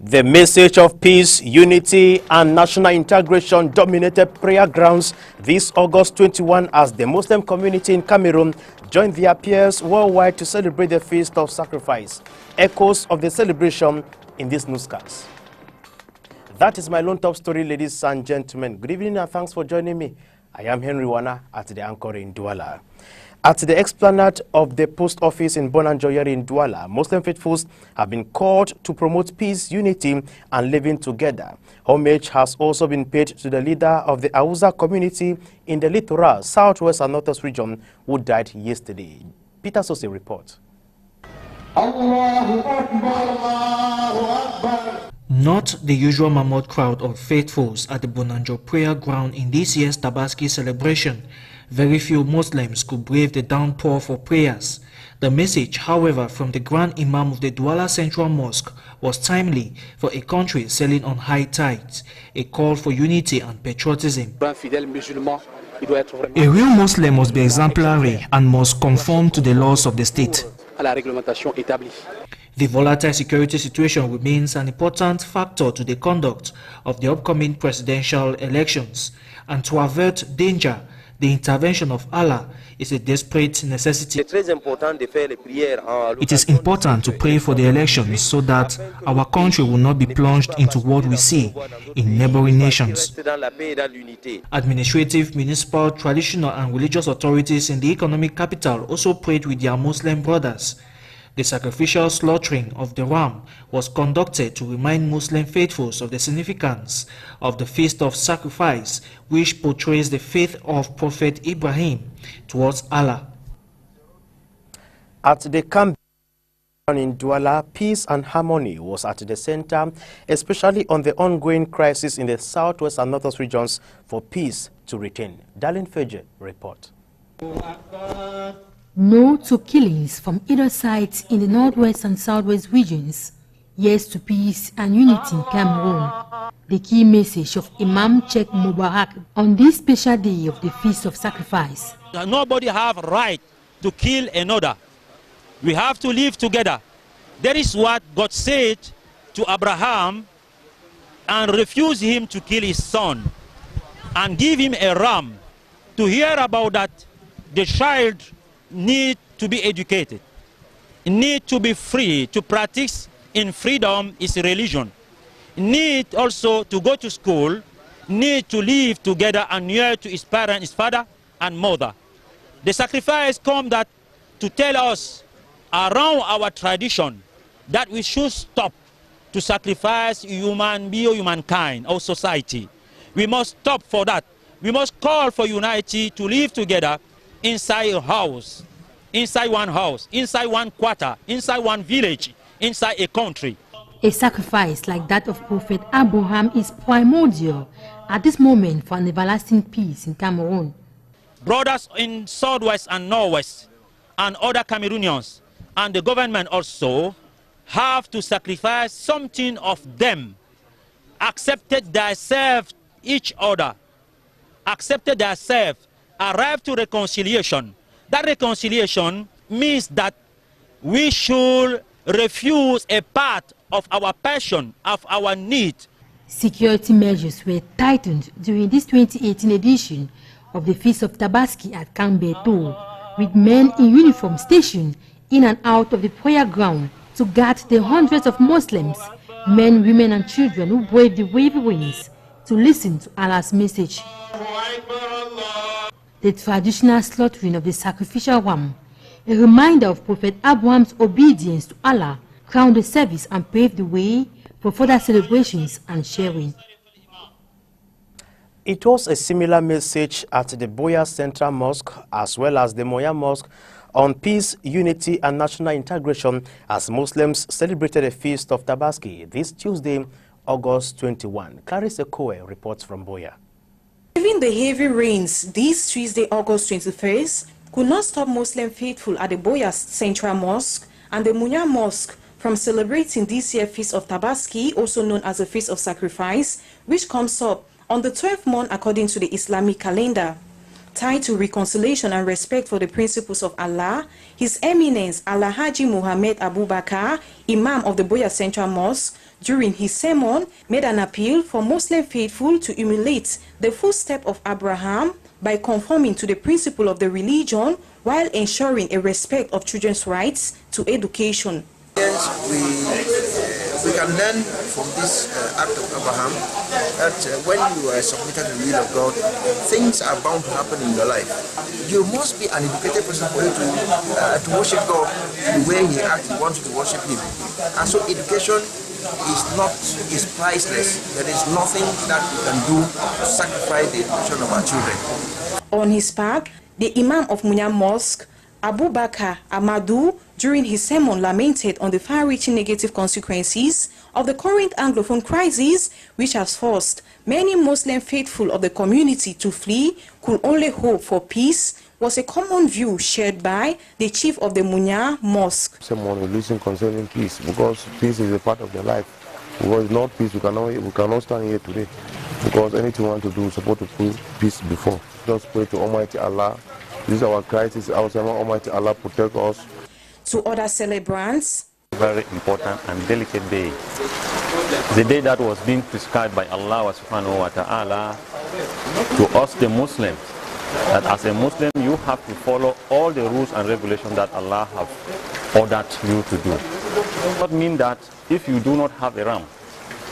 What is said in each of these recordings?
The message of peace, unity, and national integration dominated prayer grounds this August 21 as the Muslim community in Cameroon joined their peers worldwide to celebrate the Feast of Sacrifice. Echoes of the celebration in these newscasts. That is my lone top story, ladies and gentlemen. Good evening and thanks for joining me. I am Henry Wana at the Anchor in Douala. At the explanade of the post office in Bonanjoyeri in Douala, Muslim faithfuls have been called to promote peace, unity, and living together. Homage has also been paid to the leader of the Hausa community in the Littoral, Southwest and Northwest region who died yesterday. Peter Sose reports. Allahu Akbar, Allahu Akbar. Not the usual mammoth crowd of faithfuls at the Bonanjo prayer ground in this year's Tabaski celebration. Very few Muslims could brave the downpour for prayers. The message, however, from the Grand Imam of the Douala Central Mosque was timely for a country sailing on high tides, a call for unity and patriotism. A real Muslim must be exemplary and must conform to the laws of the state. The volatile security situation remains an important factor to the conduct of the upcoming presidential elections, and to avert danger, the intervention of Allah is a desperate necessity. It is important to pray for the elections so that our country will not be plunged into what we see in neighboring nations. Administrative, municipal, traditional and religious authorities in the economic capital also prayed with their Muslim brothers. The sacrificial slaughtering of the ram was conducted to remind Muslim faithfuls of the significance of the Feast of Sacrifice, which portrays the faith of Prophet Ibrahim towards Allah. At the camp in Douala, peace and harmony was at the center, especially on the ongoing crisis in the Southwest and Northwest regions for peace to return. Darlene Feje report. No to killings from either side in the Northwest and Southwest regions. Yes to peace and unity in Cameroon. The key message of Imam Sheikh Mubarak on this special day of the Feast of Sacrifice. Nobody have right to kill another. We have to live together. That is what God said to Abraham and refused him to kill his son and give him a ram. To hear about that, the child need to be educated, need to be free to practice in freedom is religion, need also to go to school, need to live together and near to his parents, his father and mother. The sacrifice come that to tell us around our tradition that we should stop to sacrifice humankind, our society. We must stop for that. We must call for unity to live together inside a house, inside one house, inside one quarter, inside one village, inside a country. A sacrifice like that of Prophet Abraham is primordial at this moment for an everlasting peace in Cameroon. Brothers in Southwest and Northwest and other Cameroonians and the government also have to sacrifice something of them, accepted themselves each other, accepted themselves, arrive to reconciliation. That reconciliation means that we should refuse a part of our passion, of our need. Security measures were tightened during this 2018 edition of the Feast of Tabaski at Kambeto, with men in uniform stationed in and out of the prayer ground to guard the hundreds of Muslims, men, women and children who braved the wavy winds to listen to Allah's message. The traditional slaughtering of the sacrificial ram, a reminder of Prophet Abraham's obedience to Allah, crowned the service and paved the way for further celebrations and sharing. It was a similar message at the Boya Central Mosque as well as the Moya Mosque on peace, unity and national integration as Muslims celebrated the Feast of Tabaski this Tuesday, August 21. Clarissa Koe reports from Boya. Even the heavy rains this Tuesday, August 21st, could not stop Muslim faithful at the Boya Central Mosque and the Munya Mosque from celebrating this year's Feast of Tabaski, also known as the Feast of Sacrifice, which comes up on the 12th month according to the Islamic calendar. Tied to reconciliation and respect for the principles of Allah, His Eminence Alhaji Muhammad Abubakar, Imam of the Boya Central Mosque, during his sermon, made an appeal for Muslim faithful to emulate the footsteps of Abraham by conforming to the principle of the religion while ensuring a respect of children's rights to education. We can learn from this act of Abraham that when you are submitted to the will of God, things are bound to happen in your life. You must be an educated person for you to worship God the way He actually wants you to worship Him. And so education is priceless. There is nothing that we can do to sacrifice the education of our children. On his part, the Imam of Munya Mosque, Abu Bakr Amadou, during his sermon lamented on the far-reaching negative consequences of the current Anglophone crisis, which has forced many Muslim faithful of the community to flee, could only hope for peace, was a common view shared by the chief of the Munya Mosque. Someone will listen concerning peace, because peace is a part of their life. Because without peace, we cannot stand here today. Because anything we want to do, we're supposed to put peace before. Just pray to Almighty Allah. This is our crisis. Almighty Allah protect us. To other celebrants, very important and delicate day. The day that was being prescribed by Allah subhanahu wa ta'ala to us the Muslims. That as a Muslim you have to follow all the rules and regulations that Allah have ordered you to do. It does not mean that if you do not have a ram,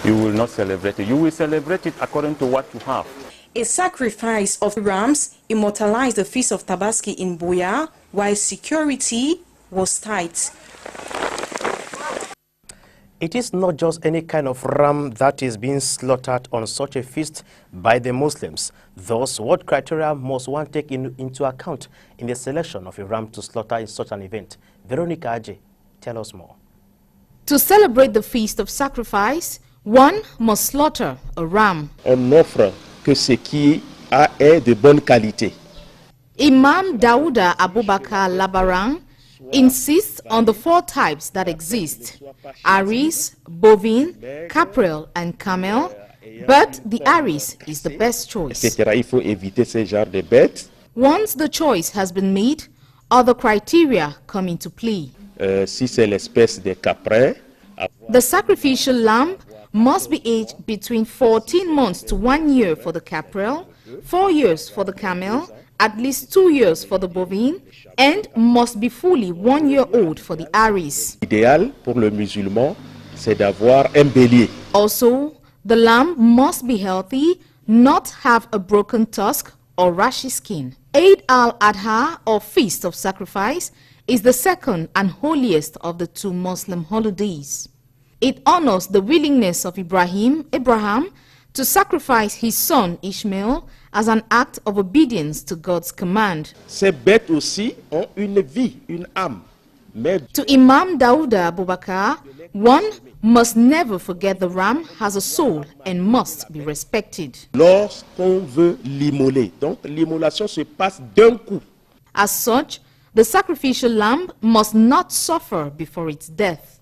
you will not celebrate it. You will celebrate it according to what you have. A sacrifice of rams immortalized the feast of Tabaski in Buea, while security was tight. It is not just any kind of ram that is being slaughtered on such a feast by the Muslims. Thus, what criteria must one take into account in the selection of a ram to slaughter in such an event? Veronica Aje, tell us more. To celebrate the feast of sacrifice, one must slaughter a ram. On offre que ce qui est de bonne qualité. Imam Daouda Abubakar Labaran insists on the four types that exist: Aris, bovine, caprel, and camel, but the Aris is the best choice. Il faut éviter ce genre de bêtes. Once the choice has been made, other criteria come into play. Si c'est l'espèce de caprin, the sacrificial lamb must be aged between 14 months to 1 year for the caprel, 4 years for the camel, at least 2 years for the bovine, and must be fully 1 year old for the Aris. L'idéal pour le musulman, c'est d'avoir un bélier. Also, the lamb must be healthy, not have a broken tusk or rashy skin. Eid al-Adha, or Feast of Sacrifice, is the second and holiest of the two Muslim holidays. It honors the willingness of Abraham, to sacrifice his son Ishmael as an act of obedience to God's command. Ces bêtes aussi ont une vie, une âme. Mais to Imam Daouda Abubakar, one must never forget the ram has a soul and must be respected. Lorsqu'on veut l'immoler, donc l'immolation se passe d'un coup. As such, the sacrificial lamb must not suffer before its death.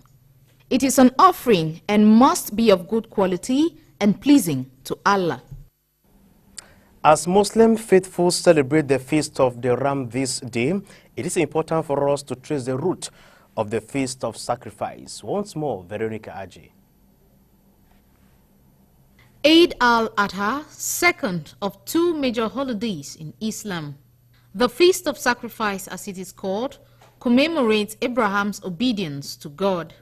It is an offering and must be of good quality and pleasing to Allah. As Muslim faithful celebrate the feast of the Ram this day, it is important for us to trace the root of the feast of sacrifice. Once more, Veronica Aji. Eid al-Adha, second of two major holidays in Islam. The Feast of Sacrifice, as it is called, commemorates Abraham's obedience to God.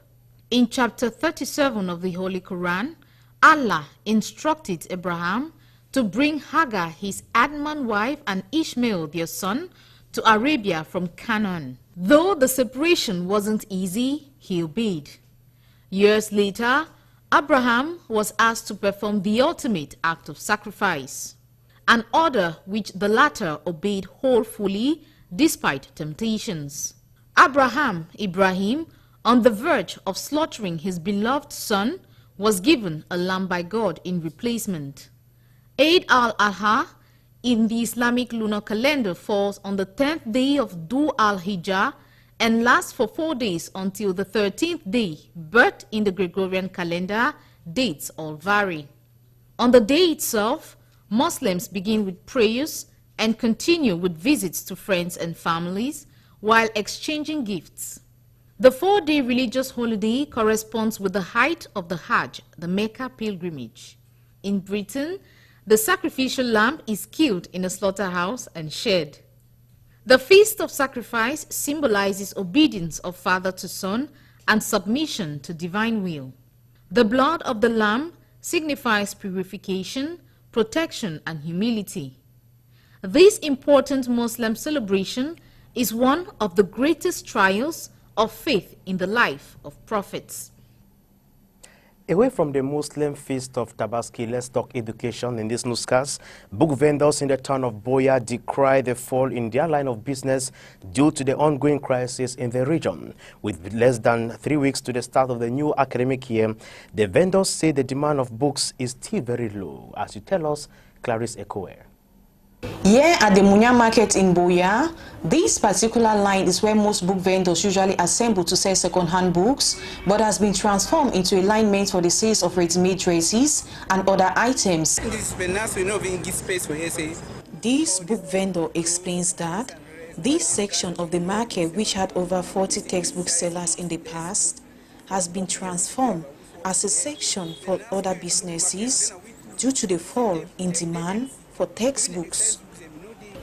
In chapter 37 of the Holy Quran, Allah instructed Abraham to bring Hagar, his Adman wife, and Ishmael, their son, to Arabia from Canaan. Though the separation wasn't easy, he obeyed. Years later, Abraham was asked to perform the ultimate act of sacrifice, an order which the latter obeyed wholly despite temptations. Ibrahim, on the verge of slaughtering his beloved son, was given a lamb by God in replacement. Eid al-Adha in the Islamic lunar calendar falls on the 10th day of Dhu al-Hijjah and lasts for 4 days until the 13th day, but in the Gregorian calendar, dates all vary. On the day itself, Muslims begin with prayers and continue with visits to friends and families while exchanging gifts. The 4-day religious holiday corresponds with the height of the Hajj, the Mecca pilgrimage. In Britain, the sacrificial lamb is killed in a slaughterhouse and shed. The Feast of Sacrifice symbolizes obedience of father to son and submission to divine will. The blood of the lamb signifies purification, protection, and humility. This important Muslim celebration is one of the greatest trials of faith in the life of prophets. Away from the Muslim feast of Tabaski, let's talk education in this newscast. Book vendors in the town of Boya decry the fall in their line of business due to the ongoing crisis in the region. With less than 3 weeks to the start of the new academic year, the vendors say the demand of books is still very low. As you tell us, Clarice Ekoe. Here at the Munya market in Boya, this particular line is where most book vendors usually assemble to sell second-hand books, but has been transformed into a line meant for the sales of ready-made dresses and other items. This book vendor explains that this section of the market, which had over 40 textbook sellers in the past, has been transformed as a section for other businesses due to the fall in demand for textbooks.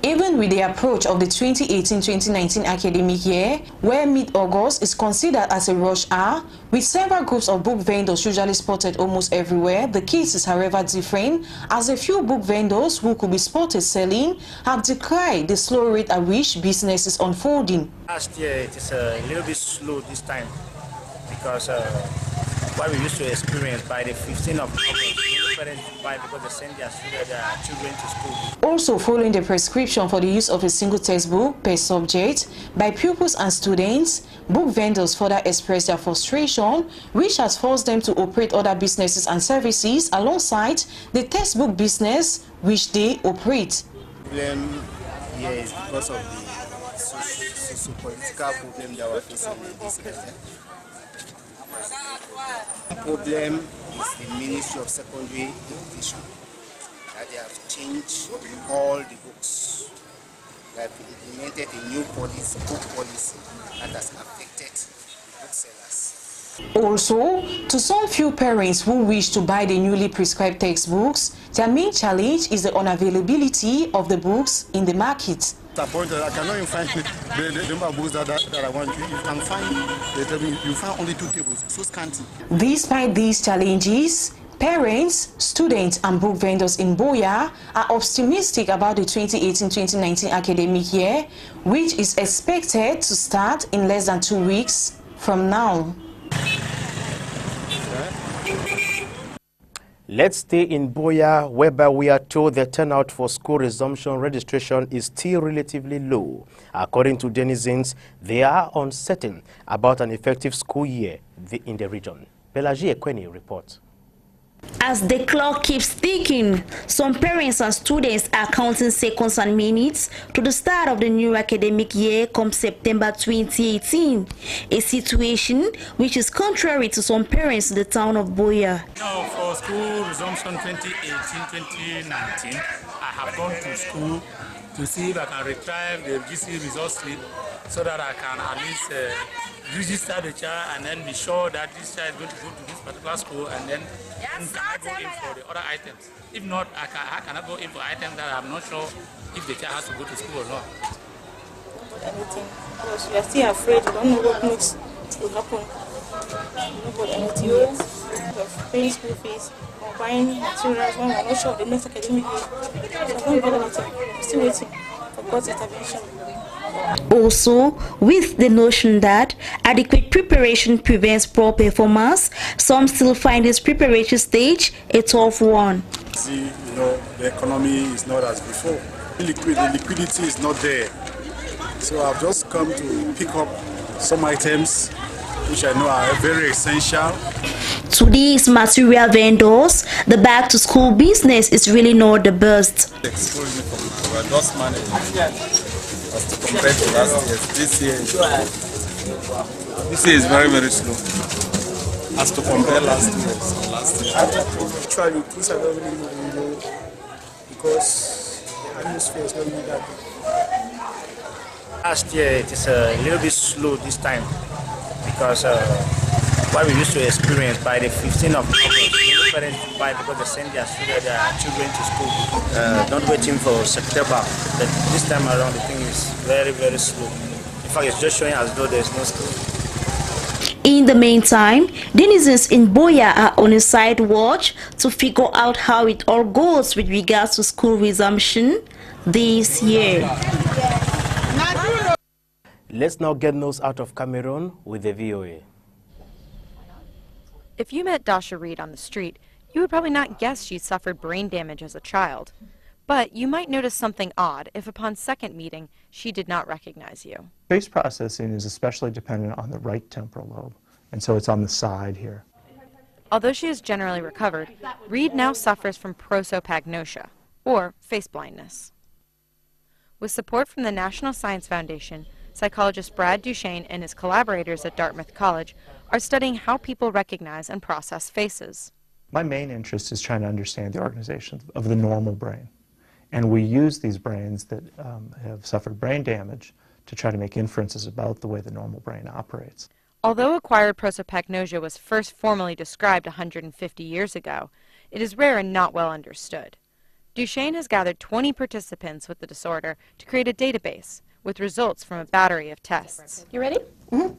Even with the approach of the 2018-2019 academic year, where mid-August is considered as a rush hour, with several groups of book vendors usually spotted almost everywhere, the case is however different, as a few book vendors who could be spotted selling have decried the slow rate at which business is unfolding. Last year it is a little bit slow this time because what we used to experience by the 15th of August, parents buy because they send their children to school. Also, following the prescription for the use of a single textbook per subject by pupils and students, book vendors further express their frustration, which has forced them to operate other businesses and services alongside the textbook business which they operate. The problem here is because of the socio-political problem that we're facing in this area. The problem is the Ministry of Secondary Education, that they have changed all the books. They have implemented a new policy, book policy, that has affected booksellers. Also, to some few parents who wish to buy the newly prescribed textbooks, their main challenge is the unavailability of the books in the market. I cannot even find the number of books that I want. You can find, they tell me, you find only 2 tables, so scanty. Despite these challenges, parents, students and book vendors in Boya are optimistic about the 2018-2019 academic year, which is expected to start in less than 2 weeks from now. Let's stay in Boya, whereby we are told the turnout for school resumption registration is still relatively low. According to denizens, they are uncertain about an effective school year in the region. Pelagie Ekweni reports. As the clock keeps ticking, some parents and students are counting seconds and minutes to the start of the new academic year come September 2018, a situation which is contrary to some parents in the town of Boya. Now, for school resumption 2018-2019, I have gone to school to see if I can retrieve the GC results slip so that I can at least register the child and then be sure that this child is going to go to this particular school, and then can I go in for the other items. If not, I cannot go in for items that I'm not sure if the child has to go to school or not. Anything, because we are still afraid, we don't know what next will happen. We don't know anything yet. We are paying school fees or buying materials when we are not sure of the next academic year. So we don't know anything. We're still waiting for God's intervention. Also, with the notion that adequate preparation prevents poor performance, some still find this preparatory stage a tough one. See, the economy is not as before. The liquidity is not there. So I've just come to pick up some items which I know are very essential. To these material vendors, the back-to-school business is really not the best. We're just managing. As to compare to last year, this year is very, very slow. As to compare last year. Actually, things are not really moving, because the atmosphere is not really that good. Last year it is a little bit slow this time because what we used to experience by the 15th of August, many parents buy because they send their children to school, not waiting for September. But this time around, the thing is very, very slow. In fact, it's just showing as though there's no school. In the meantime, denizens in Boya are on a side watch to figure out how it all goes with regards to school resumption this year. Let's now get news out of Cameroon with the VOA. If you met Dasha Reed on the street, you would probably not guess she suffered brain damage as a child. But you might notice something odd if upon second meeting, she did not recognize you. Face processing is especially dependent on the right temporal lobe, and so it's on the side here. Although she is generally recovered, Reed now suffers from prosopagnosia, or face blindness. With support from the National Science Foundation, psychologist Brad Duchesne and his collaborators at Dartmouth College are studying how people recognize and process faces. My main interest is trying to understand the organization of the normal brain. And we use these brains that have suffered brain damage to try to make inferences about the way the normal brain operates. Although acquired prosopagnosia was first formally described 150 years ago, it is rare and not well understood. Duchesne has gathered 20 participants with the disorder to create a database with results from a battery of tests. You ready? Mm-hmm.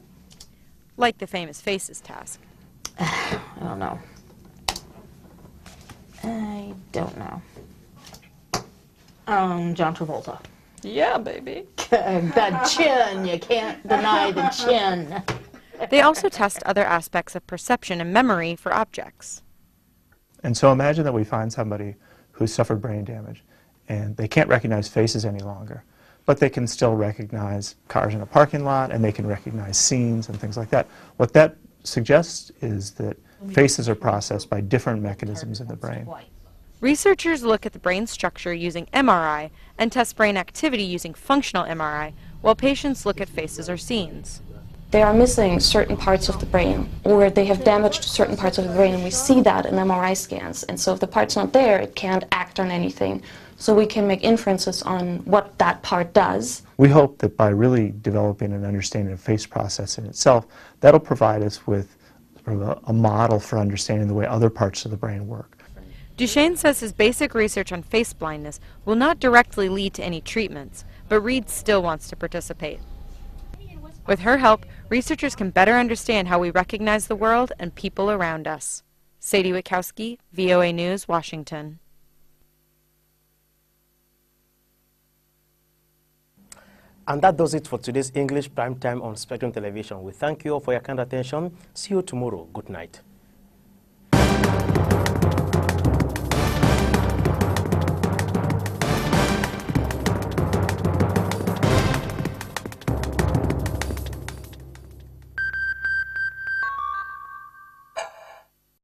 Like the famous faces task. I don't know. John Travolta. Yeah, baby. That chin, you can't deny the chin. They also test other aspects of perception and memory for objects. And so imagine that we find somebody who suffered brain damage and they can't recognize faces any longer, but they can still recognize cars in a parking lot and they can recognize scenes and things like that. What that suggests is that faces are processed by different mechanisms in the brain. Researchers look at the brain structure using MRI and test brain activity using functional MRI, while patients look at faces or scenes. They are missing certain parts of the brain, or they have damaged certain parts of the brain, and we see that in MRI scans. And so if the part's not there, it can't act on anything. So we can make inferences on what that part does. We hope that by really developing an understanding of face processing itself, that'll provide us with sort of a model for understanding the way other parts of the brain work. Duchesne says his basic research on face blindness will not directly lead to any treatments, but Reed still wants to participate. With her help, researchers can better understand how we recognize the world and people around us. Sadie Witkowski, VOA News, Washington. And that does it for today's English Primetime on Spectrum Television. We thank you all for your kind attention. See you tomorrow. Good night.